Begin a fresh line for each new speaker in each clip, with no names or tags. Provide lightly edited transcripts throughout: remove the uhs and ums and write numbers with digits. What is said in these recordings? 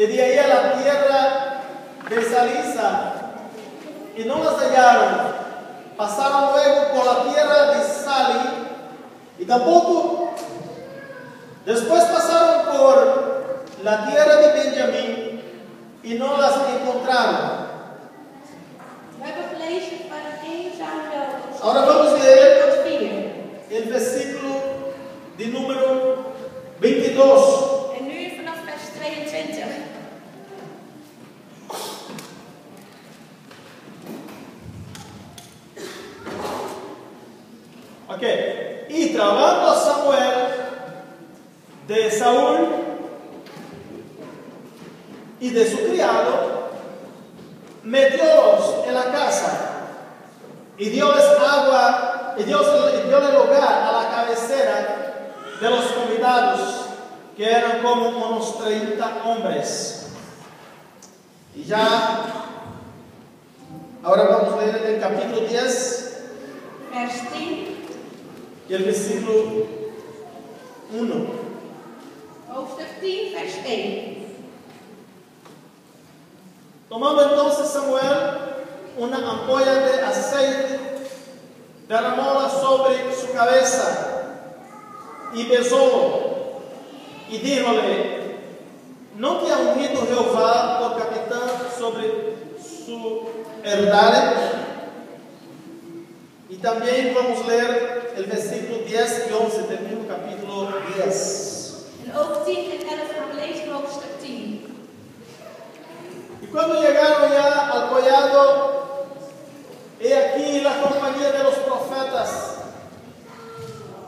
y de ahí a la tierra de Salisa, y no las hallaron. Pasaron luego por la tierra de Sali, y tampoco. Después pasaron por la tierra de Benjamín, y no las encontraron. Ahora vamos a leer el versículo de número 22.
En nu vanaf vers 22.
Ok. Y trabando Samuel de Saúl y de su criado, metiólos en la casa y dióles agua, y dióle lugar a la cabecera de los convidados, que eran como unos 30 hombres. Y ya, ahora vamos a leer el capítulo 10,
Vers 10.
y el versículo 1.
Hoofdstuk 10, vers 1.
Tomando entonces Samuel una ampolla de aceite, derramóla sobre su cabeza y besólo, y díjole: ¿no te ha ungido Jehová por capitán sobre su heredad? Y también vamos a leer el versículo 10 y 11 del mismo capítulo 10.
En ook 10 en 11 gaan we lezen hoofdstuk 10.
Y cuando llegaron ya al collado, he aquí la compañía de los profetas,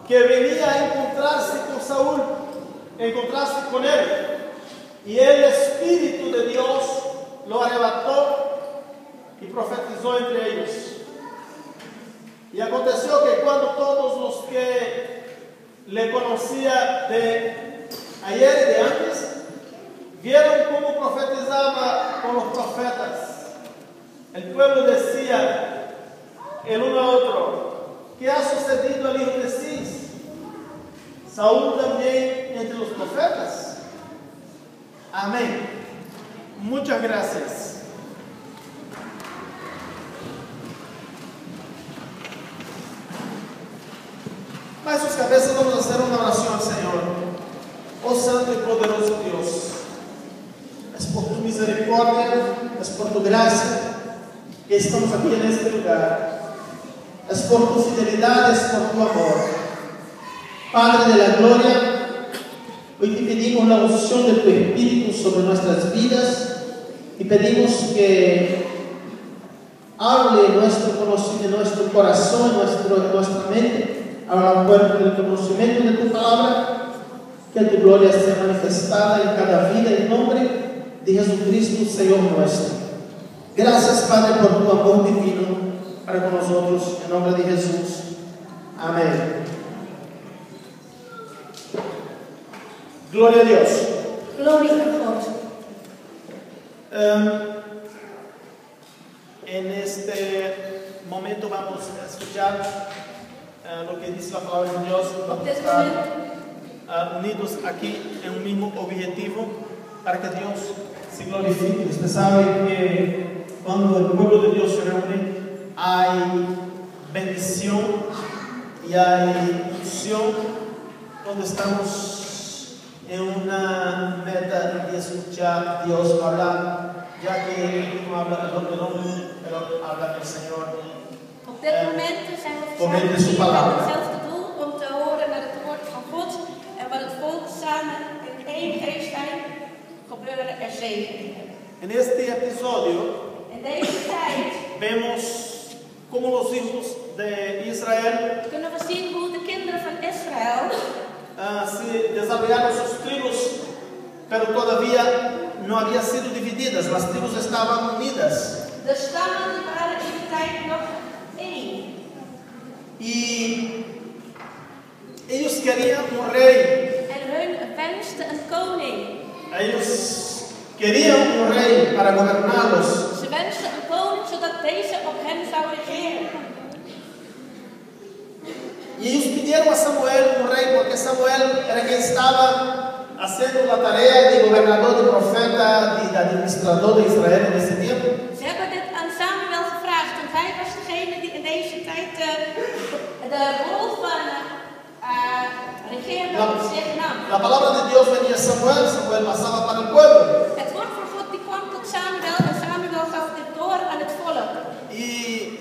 que venía a encontrarse con Saúl, encontrarse con él. Y el Espíritu de Dios lo arrebató y profetizó entre ellos. Y aconteció que cuando todos los que le conocía de ayer y de antes vieron cómo profetizaba con los profetas, el pueblo decía el uno al otro: ¿qué ha sucedido al hijo de Cis? ¿Saúl también entre los profetas? Amén. Muchas gracias. Mas sus cabezas, vamos a hacer una oración al Señor. Oh Santo y poderoso Dios, es por tu misericordia, es por tu gracia que estamos aquí en este lugar. Es por tu fidelidad, es por tu amor. Padre de la gloria, hoy te pedimos la unción de tu Espíritu sobre nuestras vidas y pedimos que hable nuestro conocimiento, nuestro corazón, nuestra mente, abra la puerta del conocimiento de tu palabra, que tu gloria sea manifestada en cada vida en nombre de Jesucristo, Señor nuestro. Gracias, Padre, por tu amor divino para con nosotros, en nombre de Jesús. Amén. Gloria a Dios.
Gloria a God.
En este momento vamos a escuchar lo que dice la palabra de Dios. Vamos a estar unidos aquí en un mismo objetivo para que Dios se glorifique. Usted sabe que cuando el pueblo de Dios se reúne, hay bendición y hay unción, cuando estamos en una meta de escuchar a Dios hablar, ya que Él no habla del hombre, pero habla del Señor.
Op dit moment zijn we
Por medio de su
met
palabra.
hetzelfde doel om te horen naar het woord van God. En wat het volk samen in één geest zijn, gebeuren er zegeningen.
En este episodio
In deze tijd
vemos cómo los hijos de Israel
kunnen we zien hoe de kinderen van Israël
se desarrollaron sus tribus, pero todavía no habían sido divididas, las tribus estaban unidas.
de stammen die waren in die tijd nog één.
Y ellos querían un rey,
En hun wensten een koning.
ellos querían un rey para gobernarlos.
Ze wensten een koning zodat deze op hen zou regeren.
Y ellos pidieron a Samuel un rey porque Samuel era quien estaba haciendo la tarea de gobernador, de profeta, y administrador de Israel en ese tiempo.
Ze hebben dit aan Samuel gevraagd, want hij was degene die in deze tijd de rol van regeren op zich nam.
La palabra de Dios venía a Samuel, Samuel pasaba para el pueblo.
Het woord van God die kwam tot Samuel en Samuel gaf dit door aan het volk.
Y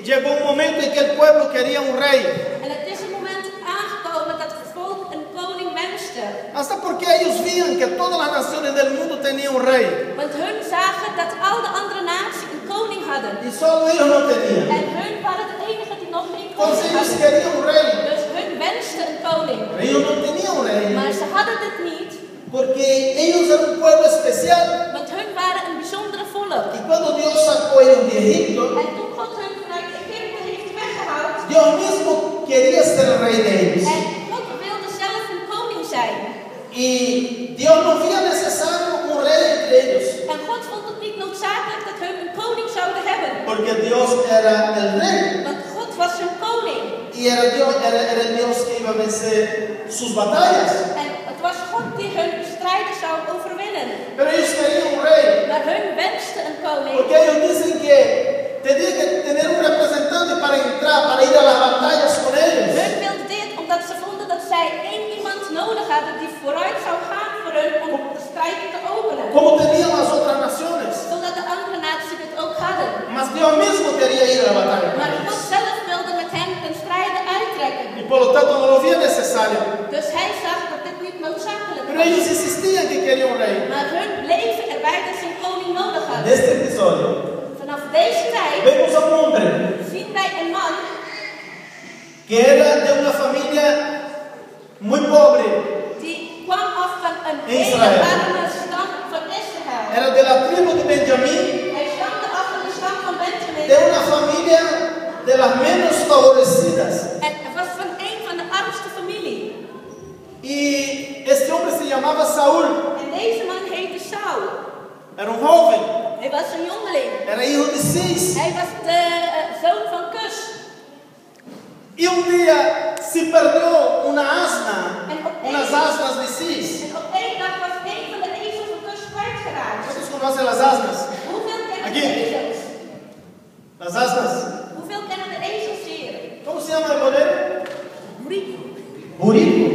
llegó un momento en que el pueblo quería un rey.
En het is een moment aangekomen dat het volk een koning wenste.
Hasta porque ellos veían que todas las naciones del mundo tenían un rey.
Want hun zagen dat al de andere naties een koning hadden.
Y solo ellos no tenían.
En hun waren de enige die nog geen
Entonces
koning
ellos
hadden.
querían un rey.
Dus hun wensten een koning.
Pero ellos no tenían un rey.
Maar ze hadden dit niet.
Porque ellos eran un pueblo especial.
Want hun waren een bijzondere volk.
Y cuando Dios sacó a ellos de Egipto,
En toen God hun vanuit Egypte heeft weggehaald.
Dios mismo quería ser el rey de ellos.
En God wilde zelf een koning zijn.
Y Dios no veía necesario un rey entre ellos.
En God vond het niet noodzakelijk dat hun een koning zouden hebben.
Porque Dios era el rey.
Want God was hun koning.
Y era el Dios que iba a vencer sus batallas.
En het was God die hun strijden zou overwinnen.
Pero ellos querían un rey.
Maar hun wensten een koning.
Porque ellos dicen que tenía que tener un representante para entrar, para ir a las batallas con ellos.
Hun wilden dit omdat ze vonden dat zij één iemand nodig hadden die vooruit zou gaan voor hun om de strijd te openen.
Como tenían las otras naciones.
Zodat de andere naties het ook hadden.
Mas Dios mismo quería ir a la batalla.
Maar God zelf wilde met hen ten strijde uittrekken.
Y por lo tanto no lo veía necesario.
Dus hij zag dat dit niet noodzakelijk
Pero
was.
ellos insistían que querían un rey.
Maar hun bleven erbij dat ze een koning nodig
En
hadden.
este episodio
Vanaf deze tijd
vemos a un hombre
zien wij een man
que era de una familia muy pobre.
die kwam af van een
Israël.
hele arme stam van Israël.
Era de la tribu de Benjamín,
Hij stamde af van de stam van Benjamin.
de una familia de las menos favorecidas.
En het was van een van de armste familie.
Y este hombre se llamaba Saúl.
En deze man heette Saul.
Era un joven.
Hij was een jongeling.
Era hijo de Cis.
Hij was de zoon van Kus.
Y un día se perdió una asna,
En
unas asnas de Cis.
En op één dag was een van de ezels van Kus kwijtgeraakt.
¿Cuántos conocen las asnas?
Hoeveel kennen
Aquí.
de ezels?
Las asnas.
Hoeveel kennen de ezels hier?
¿Cómo se llama el bolero?
Rico.
Burico.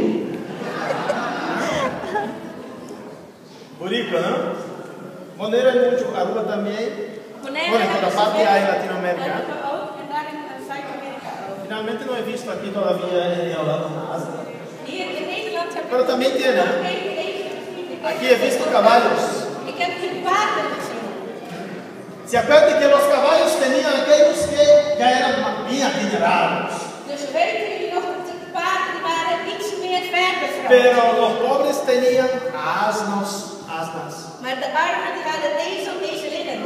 Burico, ¿no? Bolero hay mucho, Aruba también.
Wanneer
Bueno, en
hebben
toda
ze
parte
veel?
hay en Latinoamérica.
Aruba ook en daar in Zuid-Amerika ook.
Finalmente no he visto aquí todavía en Holanda una asna.
Hier in Nederland heb
Pero
ik
también tiene,
ook
¿eh?
geen ezel gezien.
Aquí he visto caballos.
Ik heb hier paarden gezien.
¿Se acuerdan que los caballos tenían aquellos que ya eran bien adinerados?
Dus weten jullie nog dat de paarden die waren iets meer verder
Pero los pobres tenían asnas.
Maar de armen die hadden ezelinnen.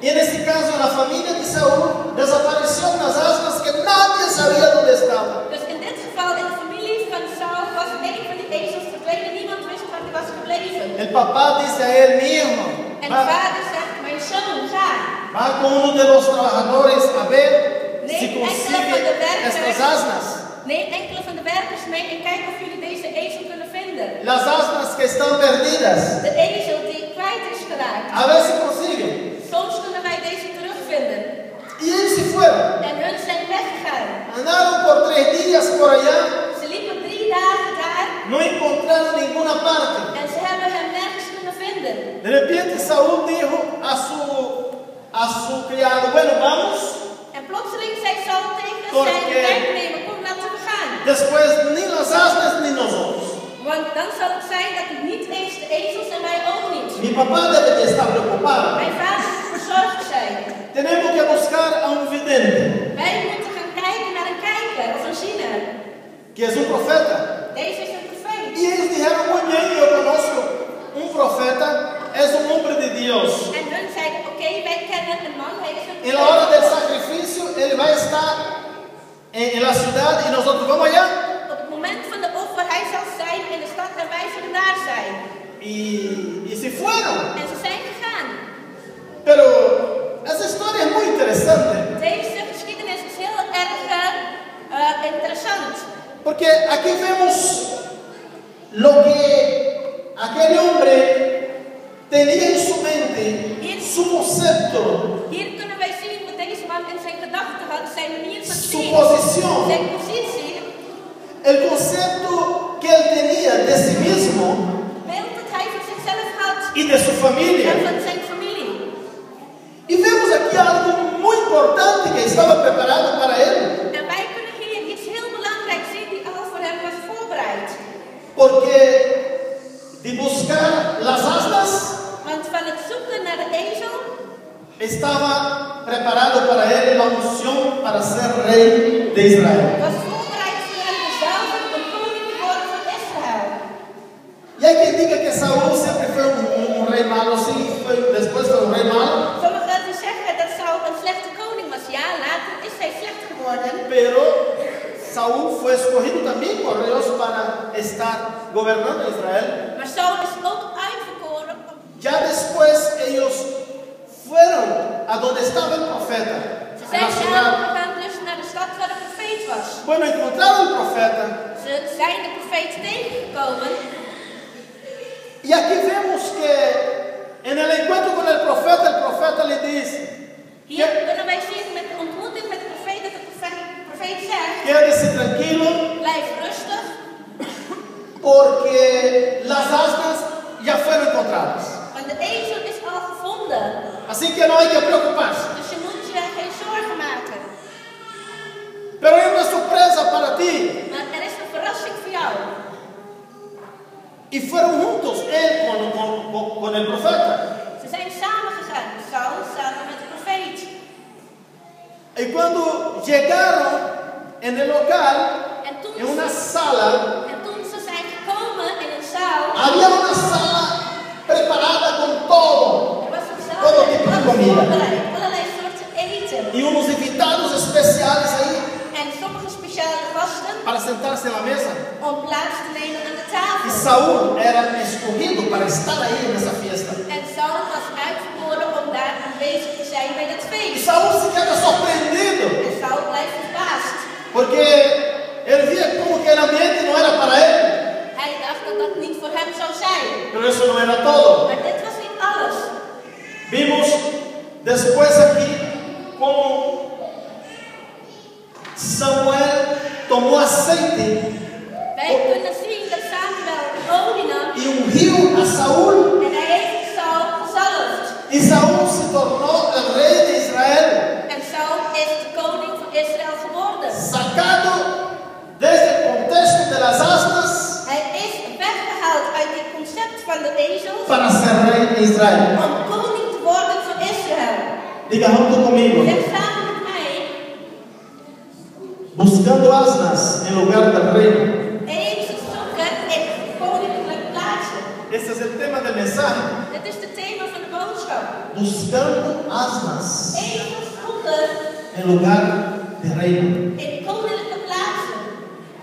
Y en este caso, la familia de Saúl desapareció unas asnas que nadie sabía dónde estaban.
Dus in dit geval, in de familie van Saul, was een van die ezels verdwenen. Niemand wist waar hij was gebleven.
El papá dice a él, mi hijo,
En de vader zegt, mijn zoon, ga.
va con uno de los trabajadores a ver si
Nee,
consigue estas asnas.
Neem enkele van de werkers mee en kijk of jullie deze ezel kunnen vinden.
Las asnas que están perdidas.
De ezel die kwijt is geraakt.
A ver si consiguen.
Soms kunnen wij deze terugvinden.
Y ellos se fueron.
En hun zijn weggegaan.
Andaron por 3 días por allá.
Ze liepen 3 dagen daar.
No encontraron ninguna parte.
En ze hebben hem nergens kunnen vinden.
De repente Saúl dijo a su criado, bueno, vamos.
En plotseling zei Saul tegen
Porque-
zijn werknemer, kom laten we gaan.
Después ni las asnas ni nosotros.
Want dan zal het zijn dat het niet eens de ezels en wij ook niet.
Mi papá debe de estar preocupado.
Mijn vader moet bezorgd zijn.
Tenemos que buscar a un vidente,
Wij moeten gaan kijken naar een kijker of een ziener.
que es un profeta.
Deze is een profeet.
Y ellos dijeron, muy bien, yo conozco un profeta, es un hombre de Dios.
En hun zeiden, oké, wij kennen een man, hij is een
En la hora del sacrificio, él va a estar en la ciudad y nosotros vamos allá.
Op het moment van de offer, hij zal zijn in de stad en wij zullen daar zijn.
Y se fueron.
En ze zijn gegaan.
Pero esa historia es muy interesante.
Deze geschiedenis is heel erg interessant.
Porque aquí vemos lo que aquel hombre tenía en su mente mente, su concepto,
Hier kunnen wij zien wat deze man in zijn gedachten had, zijn manier van
su
zien,
posición,
zijn positie,
el concepto que él tenía de sí mismo
beeld dat hij van zichzelf had
y de su
en
familia.
van zijn familie.
Y vemos aquí algo muy importante que estaba preparado para él,
En wij kunnen hier iets heel belangrijks zien die al voor hem was voorbereid.
porque de buscar las asnas
Want van het zoeken naar de ezel
estaba preparado para él la unción para ser rey de Israel.
was voorbereid voor hem de zalving om koning te worden van Israël.
Y hay quien diga que Saúl siempre fue un rey malo, sí, después fue un rey malo,
Sommigen die zeggen dat Saul een slechte koning was. Ja, later is hij slecht geworden.
pero Saúl fue escogido también por Dios para estar gobernando Israel.
Maar Saul is ook uitverkoren om.
Ya después ellos fueron a donde estaba el profeta,
Ze
en
zijn
la ciudad.
samen gegaan dus naar de stad waar de profeet was.
Bueno, encontraron al profeta.
Ze zijn de profeet tegengekomen.
Y aquí vemos que en el encuentro con el profeta le dice,
Hier kunnen wij zien met de ontmoeting met de profeet dat de profeet zegt:
quédese tranquilo
blijf rustig,
porque las asnas ya fueron encontradas.
want de ezel is al gevonden.
Así que no hay que preocuparse.
Dus je moet je geen zorgen maken.
Pero hay una sorpresa para ti.
Maar er is een verrassing voor jou.
Y fueron juntos él con el profeta.
Ze zijn samen gegaan, Saul samen met de profeet.
Y cuando llegaron en el local,
En toen,
en una sala,
ze zijn gekomen in een zaal,
había una sala preparada con todo.
er was een zaal
Todo
met
tipo de
alles
comida.
voorbereid, allerlei soorten eten.
Y unos invitados especiales ahí
En sommige speciale gasten
para sentarse en la mesa.
om plaats te nemen aan de
Y
tafel.
Saúl era escogido para estar ahí en esa fiesta.
En Saul was uitverkoren om daar aanwezig te zijn bij dat
Y
feest.
Saúl se queda sorprendido,
En Saul blijft verbaasd.
porque él veía como que el ambiente no era para él.
Hij dacht dat dat niet voor hem zou zijn.
Pero eso no era todo.
Maar dit was niet alles.
Vimos después aquí como Samuel tomó aceite
Wij kunnen zien dat Samuel olie nam
y ungió a Saúl.
en hij heeft Saul gezalfd.
Y Saúl se tornó el rey de Israel,
En Saul is de koning van Israël geworden.
sacado desde el contexto de las asnas
Hij is weggehaald uit het concept van de ezels
para ser rey de Israel.
om koning te worden van Israël.
Diga junto conmigo,
Zeg samen met mij,
buscando asnas en lugar del reino.
ezels zoeken in koninklijke plaatsen.
Este es el tema del mensaje.
Dit is het thema van de boodschap.
Buscando asnas
Ezels zoeken
en lugar del reino.
in koninklijke plaatsen.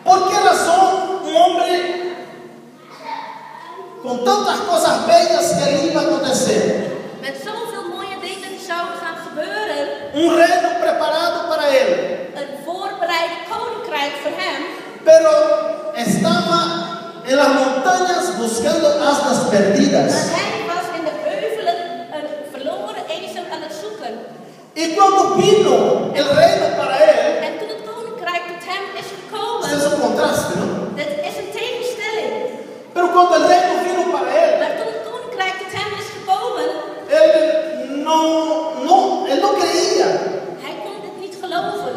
¿Por qué razón un hombre con tantas cosas bellas que le iba a acontecer?
Met zoveel mooie dingen zouden gaan gebeuren.
Un reino preparado para él,
Een voorbereid koninkrijk voor hem.
pero estaba en las montañas buscando asnas perdidas.
Maar hij was in de heuvelen een verloren ezel aan het zoeken.
Y cuando vino el reino para él,
En toen het koninkrijk tot hem is gekomen,
es un contraste, ¿no?
dit is een tegenstelling.
Pero cuando el reino vino para él,
Maar toen het koninkrijk tot hem is gekomen,
él no creía.
hij kon dit niet geloven.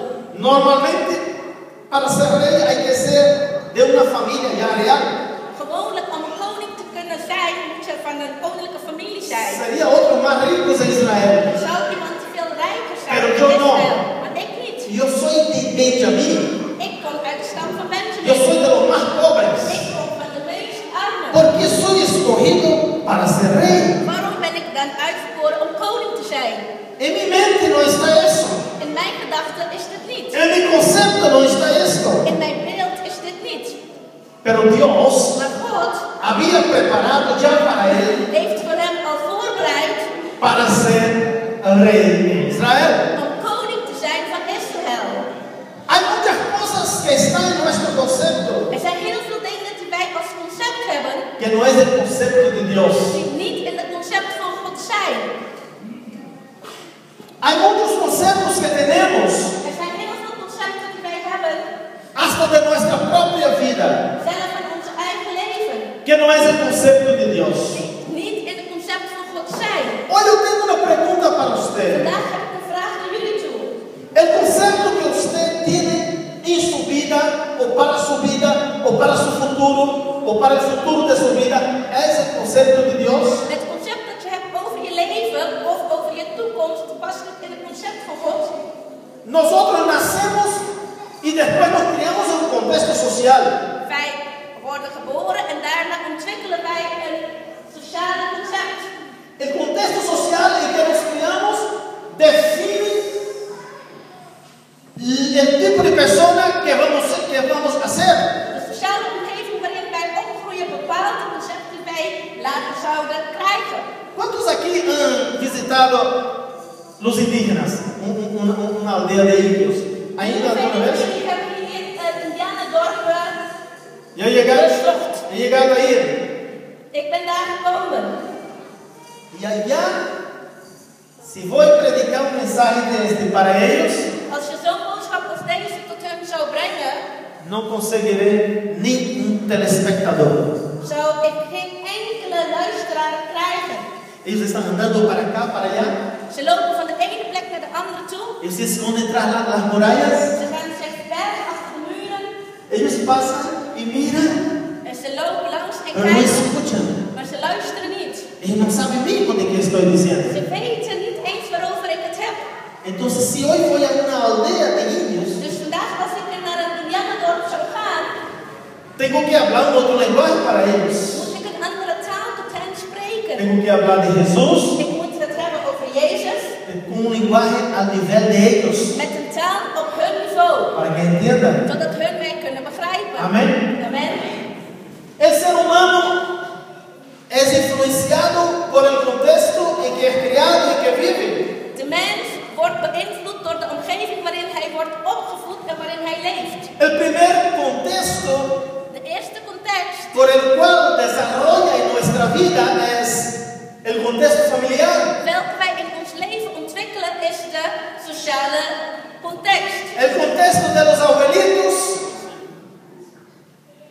Normalmente, para ser rey hay que ser de una familia ya real.
Gewoonlijk om een koning te kunnen zijn, moet je van een koninklijke familie zijn.
Sería otros más ricos en Israel.
Zou iemand veel rijker zijn
Pero
in
yo no.
Israël? Maar ik niet.
Yo soy de Benjamín.
Ik kom uit de stam van
Yo
Benjamin.
soy de los más pobres.
Ik kom van de meest armen.
Porque soy escogido para ser rey.
Waarom ben ik dan uitverkoren om koning te zijn?
En mi mente no está eso.
In mijn gedachten is dit niet.
En mi concepto no está esto.
In mijn beeld is dit niet.
Pero Dios
Maar God
había preparado ya para él
heeft voor hem al voorbereid
para ser el rey de Israel.
om koning te zijn van Israël.
Hay muchas cosas que están en nuestro concepto
Er zijn heel veel dingen die wij als concept hebben,
que no es el concepto de Dios.
die niet in het concept van God zijn.
Hay muchos conceptos que tenemos,
Er zijn heel veel concepten die wij hebben,
hasta de nuestra propia vida,
zelf in ons eigen leven,
que no es el concepto de Dios.
die niet in het concept van God zijn.
Hoy yo tengo una pregunta para usted.
Vandaag heb ik een vraag naar jullie toe.
El concepto que usted tiene en su vida, o para su vida, o para su futuro, o para el futuro de su vida, ¿es el concepto de Dios?
Het concept dat je hebt over je leven of over je toekomst past in het concept van God.
Nosotros nacemos y después nos criamos en un contexto social.
Wij worden geboren en daarna ontwikkelen wij een sociale concept.
El contexto social en que nos criamos define el tipo de persona que vamos a ser.
De sociale omgeving waarin wij opgroeien bepaalt het concept die wij later zouden krijgen.
¿Cuántos aquí han visitado los indígenas? Una aldea de indios. ¿Han ido alguna vez?
Jullie hebben hier het Indianendorp
Yo he llegado a ir.
Ik ben daar gekomen.
Y allá, si voy a predicar un mensaje de este para ellos,
Als je zo'n boodschap als deze tot hen zou brengen,
no conseguiré ni un telespectador.
zou ik geen enkele luisteraar krijgen.
Ellos están andando para acá, para allá.
Ze lopen van de ene plek naar de andere toe.
Ellos se esconden tras las murallas.
Ze gaan zich bergen achter de muren.
Ellos pasan y miran,
En ze lopen langs en
pero no
kijken.
escuchan.
Maar ze luisteren niet.
Ellos no saben mismo de qué estoy diciendo.
Ze weten niet eens waarover ik het heb.
Entonces, si hoy voy a una aldea de indios,
Dus vandaag als ik naar een Indianendorp zou gaan,
tengo que hablar un otro lenguaje para ellos.
moet ik een andere taal tot hen spreken.
Tengo que hablar de Jesús
Ik moet het hebben over Jezus
con un lenguaje al nivel de ellos,
met een taal op hun niveau.
para que entiendan.
Zodat hun mij kunnen begrijpen.
Amén.
Amen.
El ser humano es influenciado por el contexto en que es criado y que vive.
De mens wordt beïnvloed door de omgeving waarin hij wordt opgevoed en waarin hij leeft.
El primer contexto
De eerste context
por el cual desarrolla en nuestra vida es el contexto familiar.
welke wij in ons leven ontwikkelen is de sociale context.
El contexto de los abuelitos,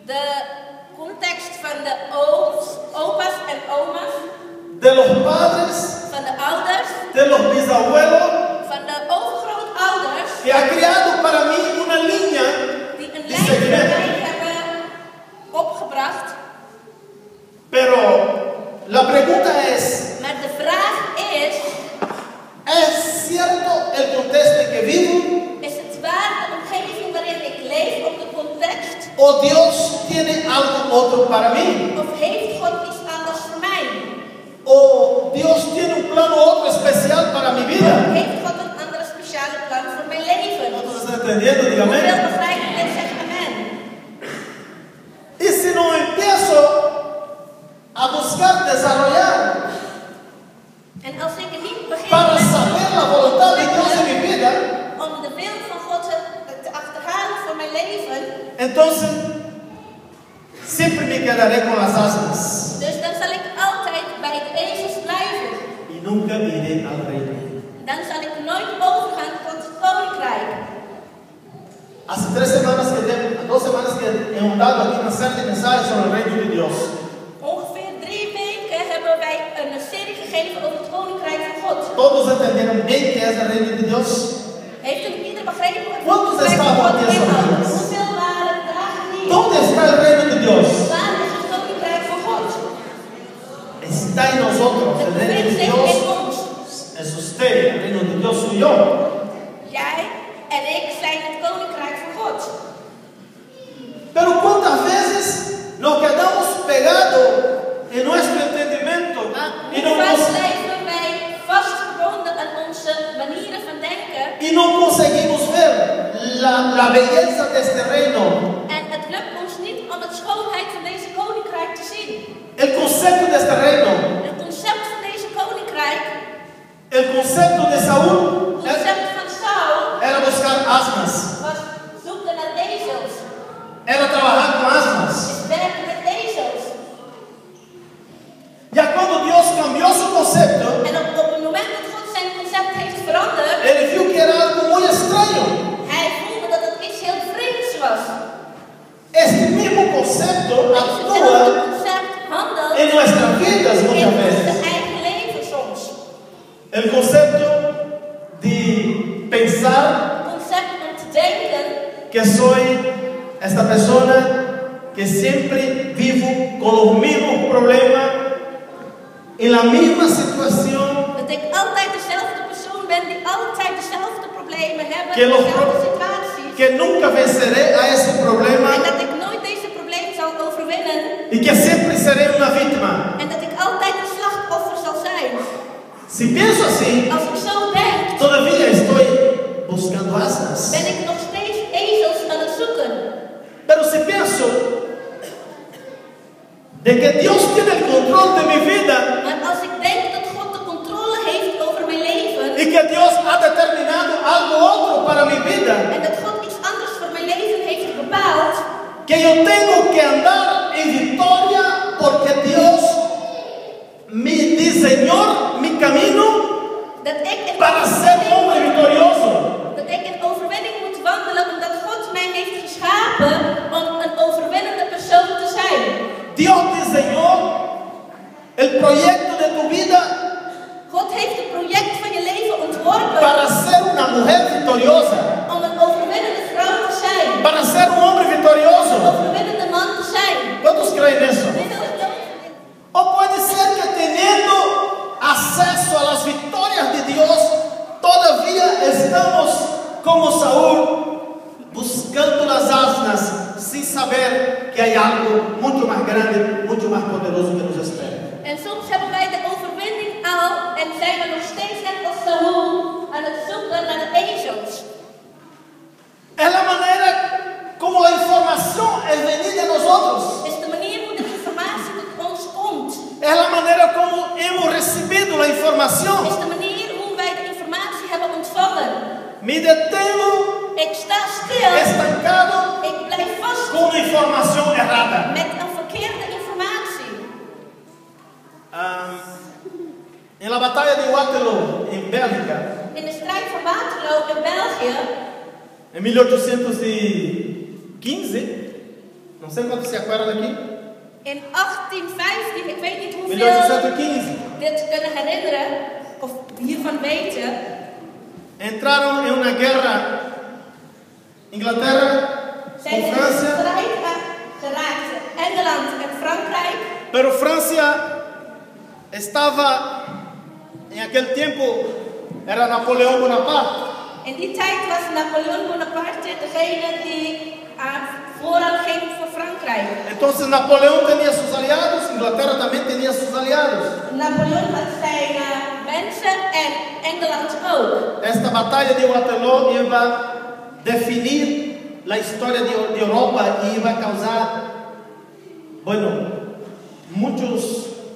De context van de opa's en oma's,
de los padres,
van de ouders,
de los bisabuelos,
van de overgrootouders,
que ha creado para mí una línea
die een
de
lijn voor mij
seguimiento.
hebben opgebracht.
Pero la pregunta es,
Maar de vraag is,
¿es cierto el contexto en que vivo?
is het waar de omgeving waarin ik leef op de context?
¿O Dios tiene algo otro para mí?
Of heeft God iets anders voor mij?
¿O Dios tiene un plan otro especial para mi vida?
Heeft God een andere speciale plan voor mijn leven?
¿Cuántos están entendiendo?
Hoeveel
Dígame.
begrijpen dit? Zeg amen.
Y si no empiezo a buscar desarrollar
En als ik er niet begin
para
met
saber la voluntad de Dios en mi vida,
om de wil van God te achterhalen voor mijn leven,
entonces siempre me quedaré con las asnas
dus dan zal ik altijd bij de ezels blijven.
y nunca iré al reino.
Dan zal ik nooit overgaan tot het koninkrijk.
Hace 2 semanas que hemos dado aquí una serie de mensajes sobre el reino de Dios.
Ongeveer 3 weken hebben wij een serie gegeven over het koninkrijk van God.
Todos entendieron bien qué es el reino de Dios.
Heeft u ieder begrepen wat het
¿Cuántos
koninkrijk van
estaban
God
aquí esos
inhoudt?
días?
Hoeveel waren dagen hier?
¿Dónde está el reino de Dios?
Waar is het koninkrijk van God?
Está en nosotros.
Het
El reino
bevindt
de
zich in
Dios
ons.
es usted. El reino de Dios soy yo.
Jij en ik zijn het koninkrijk van God.
Pero cuántas veces nos quedamos pegados en nuestro entendimiento y
Hoe vaak blijven wij vastgebonden aan onze manieren van denken
no conseguimos ver la belleza de este reino,
en het lukt ons niet om de schoonheid van deze koninkrijk te zien.
el concepto de este reino,
Het concept van deze koninkrijk,
el concepto de Saúl
het concept van Saul,
era buscar asnas,
was zoeken naar ezels,
era trabajar con asnas.
is werken met ezels.
Ya cuando Dios cambió su concepto,
En op het moment dat God zijn concept heeft veranderd,
El concepto de pensar
concept om te denken
que soy esta persona que siempre vivo con los mismos problemas, en la misma situación,
dat ik altijd dezelfde persoon ben die altijd dezelfde problemen hebben,
que,
dezelfde situaties.
que nunca venceré a ese problema
En dat ik nooit deze probleem zal overwinnen.
y que siempre seré una víctima.
En dat ik altijd een slachtoffer zal zijn.
Si pienso así,
Als ik zo denk,
todavía estoy buscando asnas.
ben ik nog steeds ezels aan het zoeken.
Pero si pienso de que Dios tiene el control de mi vida
Maar als ik denk dat God de controle heeft over mijn leven
y que Dios ha determinado algo otro para mi vida,
en dat God iets anders voor mijn leven heeft bepaald,
que yo tengo que andar en victoria porque Dios me diseñó mi camino
dat ik
para ser un hombre victorioso.
in overwinning moet wandelen omdat God mij heeft geschapen om een overwinnende persoon te zijn.
Dios diseñó el proyecto de tu vida
God heeft het project van je leven ontworpen
para ser una mujer victoriosa,
om een overwinnende vrouw te zijn,
para ser un hombre victorioso.
een overwinnende man te zijn.
¿Cuántos creen eso?
Wie wil het geloven?
O puede ser que teniendo acceso a las victorias de Dios, todavía estamos como Saúl buscando las asnas sin saber que hay algo mucho más grande, mucho más poderoso que nos espera.
En soms hebben wij de overwinning al en zijn we nog steeds net als Saul aan het zoeken naar de ezels.
Es la manera como la información es venida a nosotros.
Is de manier hoe de informatie tot ons komt.
Es la manera como hemos recibido la información.
Is de manier hoe wij de informatie hebben ontvangen.
Me detengo
Ik sta stil.
estancado
Ik blijf vast
con una información errada.
met een verkeerde informatie.
En la batalla de Waterloo, en Bélgica,
In de strijd van Waterloo in België,
en 1815, no sé cuántos se acuerdan aquí,
in 1815, ik weet niet hoeveel
1815,
dit kunnen herinneren of hiervan weten.
entraron en una guerra Inglaterra
Zijn
con
in de
Francia,
strijd geraakt Engeland en Frankrijk.
pero Francia estaba, en aquel tiempo, era Napoleón Bonaparte.
In die tijd was Napoleon Bonaparte degene die vooraan ging voor Frankrijk.
Entonces Napoleón tenía sus aliados, Inglaterra también tenía sus aliados.
Napoleon had zijn mensen en Engeland ook.
Esta batalla de Waterloo iba a definir la historia de Europa y iba a causar, bueno, muchos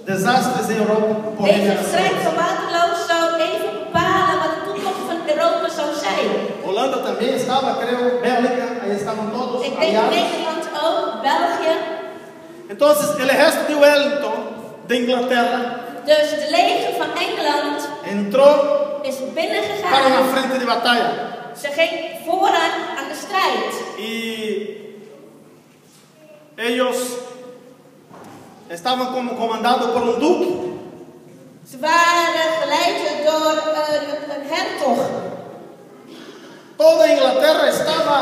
desastres en Europa por
Deze strijd
generaciones.
van Waterloo zou even bepalen wat de toekomst van Europa zou zijn.
Holanda también estaba, creo, Bélgica, ahí estaban todos
Ik denk
aliados.
Nederland ook, België.
Entonces el ejército de Wellington de Inglaterra
Dus de leger van Engeland
entró
is
para una
binnengegaan.
frente de batalla
Ze ging vooraan aan de strijd.
y ellos estaban como comandados por un duque.
Ze waren geleid door een hertog.
Toda Inglaterra estaba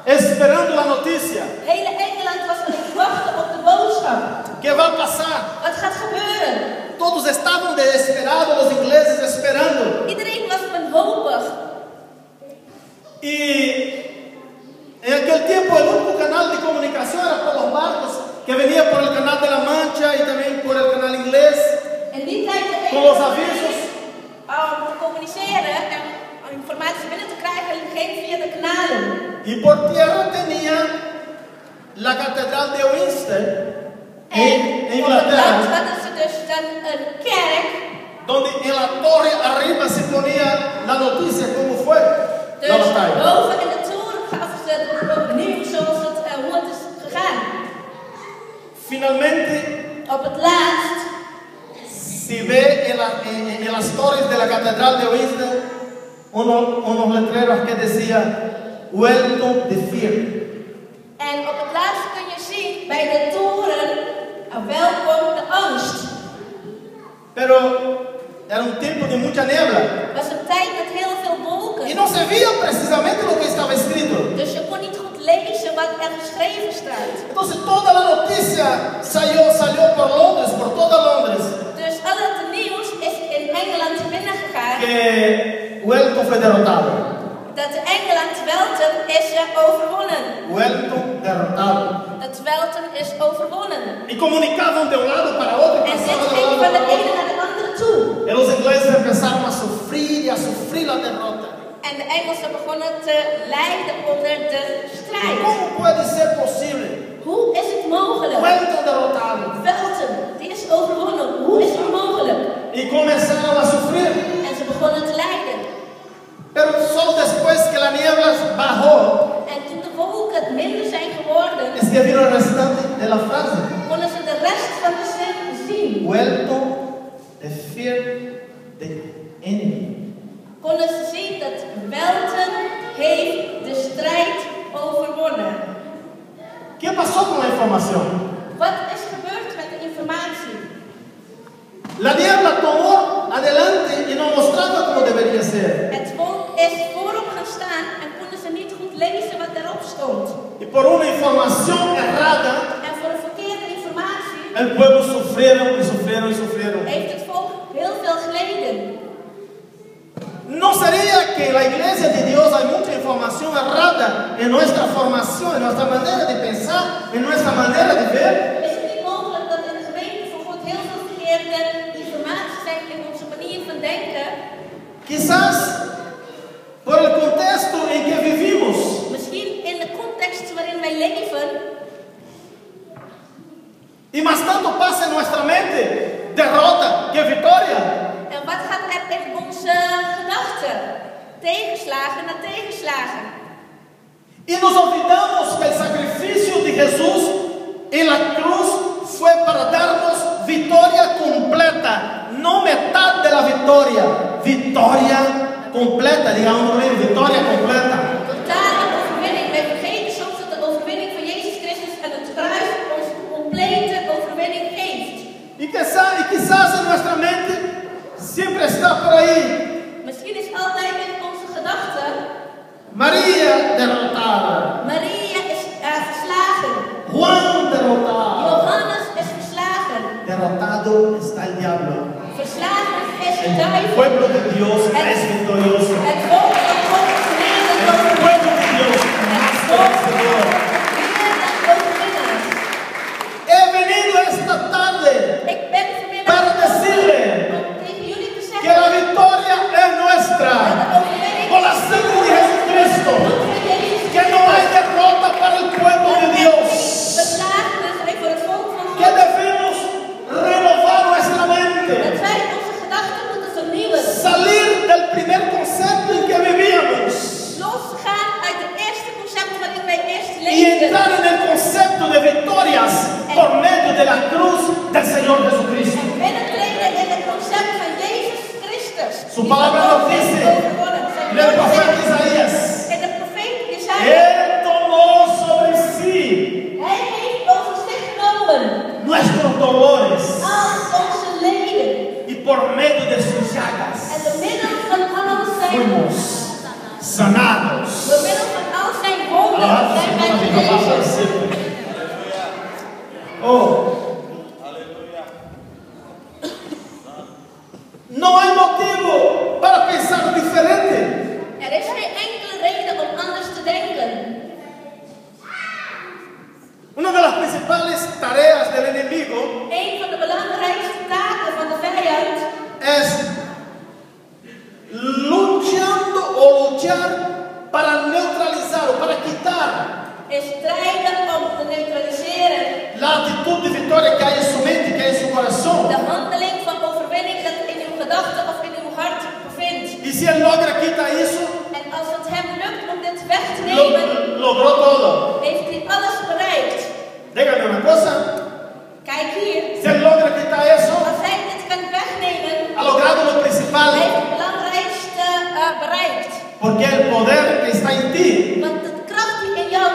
esperando la noticia.
Hele Engeland was aan het wachten op de boodschap.
¿Qué va a pasar?
Wat gaat gebeuren?
Todos estaban desesperados, los ingleses esperando.
Iedereen was wanhopig.
Y en aquel tiempo el único canal de comunicación era por los barcos que venía por el canal de la Mancha y también por el canal inglés
En die tijd de
con
enige
los avisos.
om te communiceren en informatie binnen te krijgen ging via de kanalen.
Y por tierra tenía la catedral de Windsor en
En op het land
Inglaterra,
hadden ze dus dan een kerk.
donde en la torre arriba se ponía la noticia cómo fue
Dus
la batalla.
boven in de toren gaven ze het nieuws zoals hoe het is gegaan.
Finalmente
Op het laatst
se ve en las torres de la catedral de Windsor unos letreros que decía Welcome the Fear.
en op het laatst kun je zien bij de toren welkom de angst.
Pero Era un tiempo de mucha niebla.
Het was een tijd met heel veel wolken.
Y no se veía precisamente lo que estaba escrito.
Dus je kon niet goed lezen wat er geschreven staat.
Entonces toda la noticia salió por Londres, por toda Londres,
Dus al het nieuws is in Engeland binnengegaan.
que Wellington fue derrotado.
Dat Engeland Welten is overwonnen.
Wellington derrotado.
Dat Welten is overwonnen.
Y comunicaban de un lado para otro. Y
En dit
pasaban de
ging
un
van
lado
de
para
ene
otro.
naar de andere toe.
Y los ingleses empezaron a sufrir y a sufrir la derrota.
En de Engelsen begonnen te lijden onder de strijd.
¿Cómo puede ser posible?
Hoe is het mogelijk?
Wellington derrotado.
Welten, die is overwonnen. Hoe is het mogelijk?
Y comenzaron a sufrir.
En ze begonnen te lijden.
Pero solo después que la niebla bajó,
En toen de wolken minder zijn geworden,
es que vino el restante de la frase.
konden ze de rest van de zin zien.
Wellington defeated the enemy.
Konden ze zien dat Welten heeft de strijd overwonnen.
¿Qué pasó con la información?
Wat is gebeurd met de informatie?
La niebla tomó adelante y nos mostraba cómo debería ser.
Het wolk is voorop gaan staan en konden ze niet goed lezen wat daarop stond.
Y por una información errada,
En voor een verkeerde informatie
el pueblo sufrieron y sufrieron y sufrieron.
heeft het volk heel veel geleden.
¿No sería que en la iglesia de Dios hay mucha información errada en nuestra formación, en nuestra manera de pensar, en nuestra manera de ver?
Is het niet mogelijk dat in de gemeente van God heel veel verkeerde informatie zijn in onze manier van denken?
Quizás por el contexto en que vivimos.
Misschien in de context waarin wij leven.
Y más tanto pasa en nuestra mente derrota que victoria.
En wat gaat er in onze gedachten? Tegenslagen na tegenslagen.
Y nos olvidamos que el sacrificio de Jesús en la cruz fue para darnos victoria completa, no mitad de la victoria, victoria completa, digamos, victoria completa.
Totale overwinning. Wij vergeten soms dat de overwinning van Jezus Christus aan het kruis ons complete overwinning geeft.
Y quizás en nuestra mente siempre está por ahí.
Misschien is altijd in onze gedachten.
María derrotada.
Maria is verslagen.
Juan derrotado.
Johannes is verslagen.
Derrotado está el diablo.
Verslagen is de
El
duivel.
pueblo de Dios es victorioso.
Het volk van God is meer dan
El pueblo de Dios es vencedor.
meer dan overwinnaars.
He venido esta tarde
Ik ben vanmiddag
para decirle
om tegen jullie te
que la
zeggen
victoria es nuestra.
dat de overwinning
Por la sangre de Jesucristo.
van Jezus
Que no hay derrota para el pueblo de Dios.
verslagen is en voor het volk van
Que
God.
debemos renovar nuestra mente.
Dat wij onze gedachten moeten vernieuwen.
Salir del primer concepto en que vivíamos.
Losgaan uit het eerste concept waarin wij eerst
Y
leefden.
entrar en el concepto de victorias por medio de la cruz del Señor Jesucristo.
En binnentreden in het concept van Jezus Christus.
Su palabra nos dice, en el profeta Isaías,
En de profeet Jesaja.
Él tomó sobre sí
Hij heeft over zich genomen
nuestros dolores
al onze leden.
y por medio de sus llagas
En door middel van al zijn,
fuimos sanados.
door middel van al zijn wonden zijn wij genezen.
Oh. No hay motivo para pensar diferente.
Er is geen enkele reden om anders te denken.
Una de las principales tareas del enemigo
Een van de belangrijkste taken van de vijand
es luchar para neutralizar o para quitar
is strijden om te neutraliseren
la actitud de victoria que hay en su mente, que hay en su corazón.
de handeling van overwinning dat in uw gedachten of in uw hart bevindt.
Y si él logra quitar eso,
En als het hem lukt om dit weg te nemen,
logró todo.
heeft hij alles bereikt.
Dígame una cosa,
Kijk hier,
si él logra quitar eso,
als hij dit kan wegnemen,
ha logrado lo principal,
hij heeft het belangrijkste bereikt.
porque el poder que está en ti
Want de kracht die in jou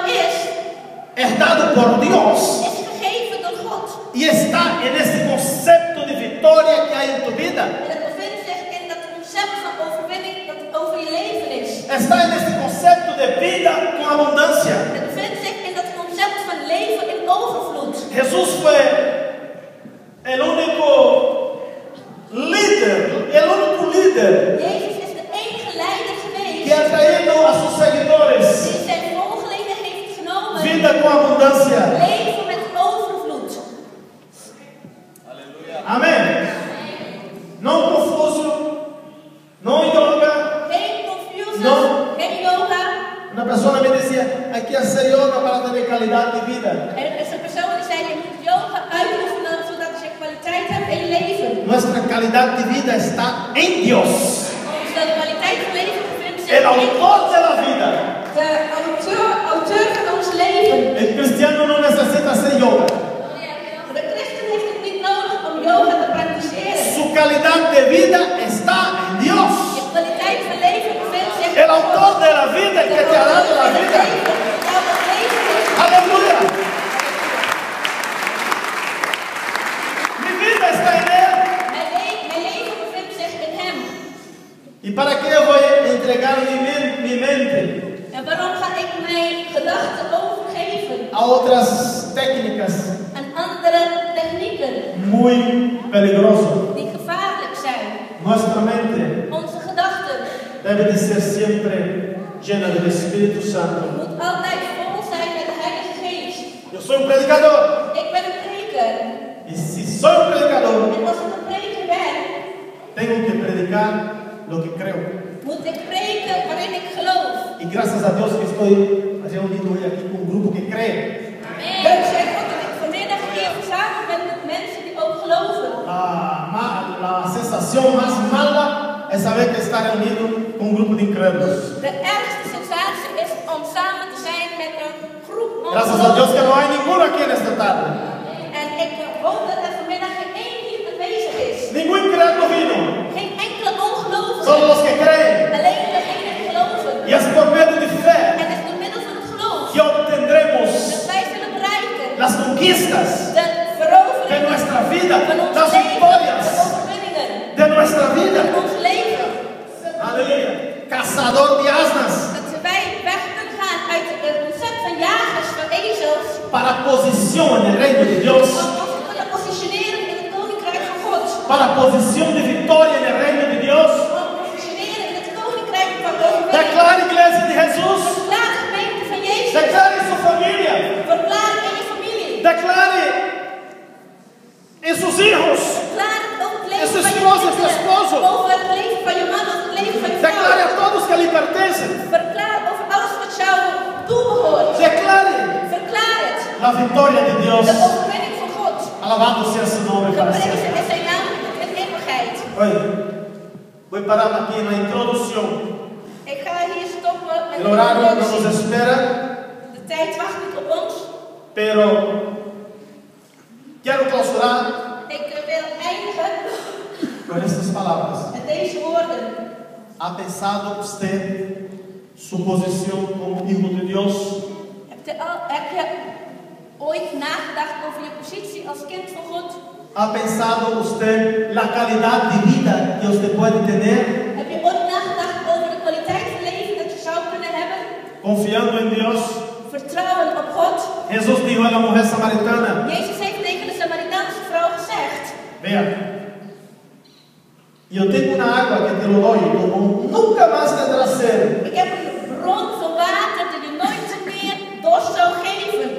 es dado por Dios
is gegeven door God.
y está en ese concepto de victoria que hay en tu vida.
En het bevindt
está en este concepto de vida con abundancia.
Het bevindt zich in dat concept van leven in overvloed.
Jesús fue el único líder.
Jezus is de enige leider geweest
Que ha traído a sus seguidores
die zijn volgelingen heeft genomen.
vida con abundancia.
Leven met overvloed.
Amén. No confuso, no yoga.
Geen confusie,
No.
geen yoga.
Una persona me decía, hay que hacer yoga para tener calidad de vida.
Er is een persoon die zei, je moet yoga uitoefenen zodat je kwaliteit hebt in je leven.
Nuestra calidad de vida está en Dios,
Onze kwaliteit van leven bevindt zich
el
in
autor de la vida.
de auteur van ons leven.
El cristiano no necesita hacer yoga.
De christen heeft het niet nodig om yoga te praktiseren.
Su calidad de vida está en Dios.
Je kwaliteit van leven bevindt zich
El autor de la vida, el que te ha dado la vida. Aleluya. Mi vida está en Él.
Mijn leven bevindt zich in hem.
¿Y para qué voy a entregar mi mente
En waarom ga ik mijn gedachten overgeven
a otras técnicas
aan andere technieken
muy peligrosas?
die gevaarlijk zijn?
Nuestra mente
Onze gedachten
debe de ser siempre llena del Espíritu Santo.
moet altijd vol zijn met de Heilige Geest.
Yo soy un predicador.
Ik ben een preker.
Y si soy un predicador,
En als ik een preker ben,
tengo que predicar lo que creo.
moet ik preken waarin ik geloof.
Y gracias a Dios que estoy reunido hoy aquí con un grupo que cree.
Dankzij God dat ik vanmiddag hier samen ben met mensen die ook geloven.
La sensación más mala es saber que está reunido con un grupo de incrédulos.
De ergste sensatie is om samen te zijn met een groep
Gracias a Dios que no hay ninguno aquí en esta tarde.
En ik hoop dat er vanmiddag geen één hier aanwezig is.
Ningún incrédulo vino.
Geen enkele ongelovige.
Solo los que creen.
Alleen degenen die geloven.
Y es por medio de fe
En het is door middel van het geloof
que obtendremos
dat wij zullen bereiken
las conquistas
de verovering
de nuestra vida,
van ons
las
leven,
victorias
de overwinningen
de nuestra vida.
van ons leven.
Aleluya. Cazador de asnas.
Dat wij weg kunnen gaan uit het concept van jagers, van ezels.
Para posición en el reino de Dios.
Om ons te kunnen positioneren in het koninkrijk van God.
Para posición de victoria en el reino de Dios.
Om te positioneren in het koninkrijk van overwinning.
Declare, iglesia de Jesús.
Verklaar gemeente van Jezus.
Declare en su familia.
Verklaar in je familie.
Declare en sus hijos.
Verklaar het over het leven
En su
van je
esposa, su
kinderen.
esposo.
Over het leven van je man, over het leven van je
Declare
vrouw.
a todos que le pertenecen.
Verklaar over alles wat jou toebehoort.
Declare
Verklaar het.
la victoria de Dios.
De overwinning van God.
Alabado sea su nombre para
Geprezen
siempre.
is zijn naam in eeuwigheid.
Oye, voy a parar aquí en la introducción.
Ik ga hier stoppen met
El
de
horario no nos
introductie.
espera,
De tijd wacht niet op ons.
pero quiero clausurar
Ik wil eindigen
con estas palabras.
met deze woorden.
¿Ha pensado usted su posición como hijo de Dios?
Heb je ooit nagedacht over je positie als kind van God?
¿Ha pensado usted la calidad de vida que usted puede tener
Heb je ooit nagedacht over de kwaliteit van leven dat je zou kunnen hebben?
confiando en Dios?
Vertrouwen op God.
Jesús dijo a la mujer samaritana,
Jezus heeft tegen de Samaritaanse vrouw gezegd:
vea, yo tengo una agua que te lo doy, como nunca más tendrás sed.
ik heb een bron van water die je nooit meer dorst zou geven.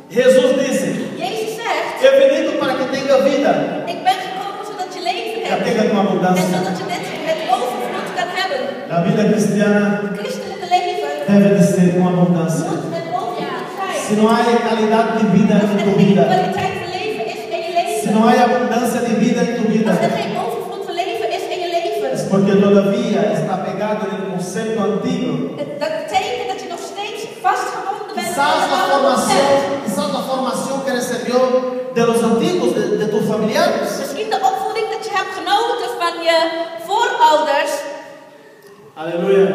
Jesús dice,
Jezus zegt:
he venido para que tenga vida,
ik ben gekomen zodat je leven
que
hebt.
tenga con
En
abundancia.
zodat je dit met overvloed kan hebben.
La vida cristiana
Het christelijke leven
debe de ser con abundancia.
moet met overvloed zijn.
Si no hay calidad de vida
Als
en
er
tu
geen
vida,
kwaliteit van leven is in je
si
leven.
no hay abundancia de vida en tu vida,
Als er geen overvloed van leven is in je leven.
es porque todavía está pegado en el concepto antiguo.
Dat betekent dat je nog steeds vastgebonden bent
Quizás
aan het oude concept.
la formación que recibió de los antiguos, de tus familiares.
Misschien de opvoeding dat je hebt genoten van je voorouders.
Aleluya.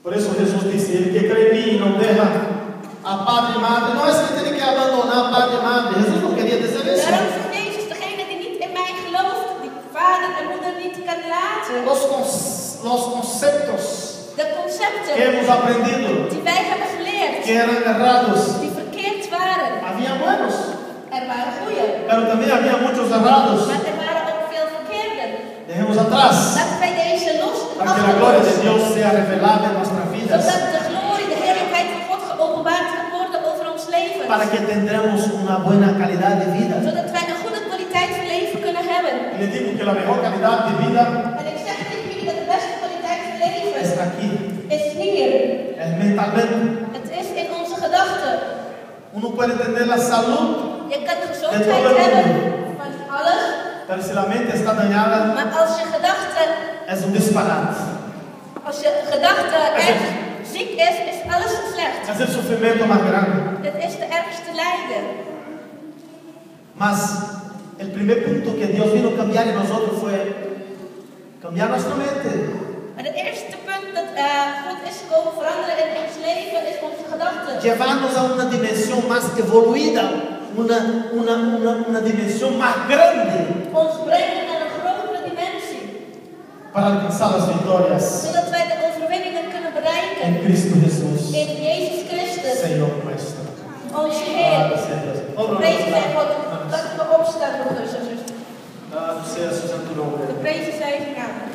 Por eso Jesús dice, el que cree en mí y no deja a padre y madre, no es que tiene que abandonar a padre y madre. Jesús no quería decir eso.
Daarom zegt Jezus, degene die niet in mij gelooft, die vader en moeder niet niet kan laten.
los conceptos
De
que
concepten
hemos aprendido,
die wij hebben geleerd,
que eran errados.
die verkeerd waren.
Había buenos,
Er waren goede,
pero también había muchos errados.
maar er waren ook veel verkeerde.
Dejemos atrás,
Laten wij deze los
para que la gloria de
aflossen,
Dios sea revelada en nuestras vidas,
zodat de glorie, de heerlijkheid van God geopenbaard kan worden over ons leven.
para que tendremos una buena calidad de vida.
Zodat wij een goede kwaliteit van leven kunnen hebben.
Y les digo que la mejor calidad de vida
En ik zeg tegen jullie dat de beste kwaliteit van leven
es aquí,
is hier.
es mentalmente.
Het is in onze gedachten.
Uno puede tener la salud,
Je kan gezondheid hebben van alles,
pero si la mente está dañada,
maar als je gedachte
es un disparate.
echt ziek is, is alles slecht.
Es el sufrimiento más grande.
Het is de ergste lijden.
Mas el primer punto que Dios vino a cambiar en nosotros fue cambiar nuestra mente.
Maar de eerste punt dat God is komen veranderen in ons leven is onze gedachten.
Llevarnos a una dimensión más evoluida, una dimensión más grande
Ons brengen naar een grotere dimensie.
para alcanzar las victorias
Zodat wij de overwinningen kunnen bereiken.
en Cristo Jesús,
In Jezus Christus,
Señor nuestro.
onze Heer. Prezen zij God.
Gracias
Laten we opstaan, broeders en zusters.
sea su santo nombre.
De prezen zij zijn naam.